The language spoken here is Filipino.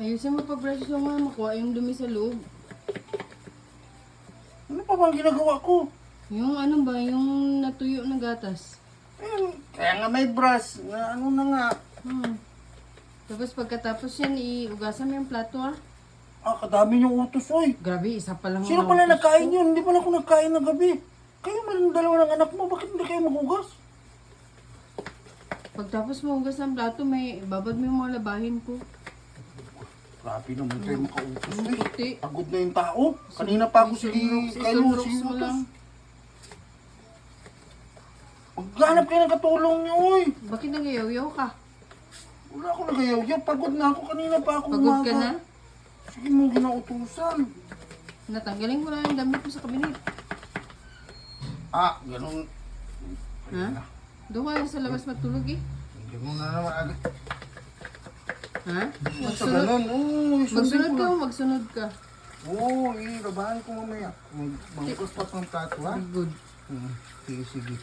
Ayusin mo pa-brush yung mga makuha yung dumi sa loob. Ano pa bang ginagawa ko? Yung ano ba, yung natuyo na gatas. Ayun, kaya nga may brush na ano na nga. Tapos pagkatapos yan, iugasan mo yung plato ah. Kadami yung utos, oy. Grabe, isa pa lang. Sino ang pala nautos nagkain ko. yun? Hindi pala ako nagkain ng gabi. Kayo man dalawa ng anak mo, bakit hindi kayo maghugas? Pagtapos mo ugas ng plato, may babad mo yung mga labahin ko. Grabe naman kayo makautos, Ang eh. puti. Pagod na yung tao. Kanina pa ako sige kayo Isang rocks si mo utos. lang. Maghanap kayo ng katulong niyo, oy. Bakit nagayaw-yaw ka? Wala ako nagayaw-yaw. Pagod na ako. Kanina pa ako Pagod ka na? Sige mo ginautusan. Natanggalin ko na yung damit mo sa kabinet. Ganun. Ha? Doon ka sa labas matulog eh. Ganun na naman agad. Ha? Sa Magsunod. ganun. Magsunod ka o magsunod ka? Oo, labahan ko mamaya. Magbukas pa ng plato, ha? Good. Sige, sige.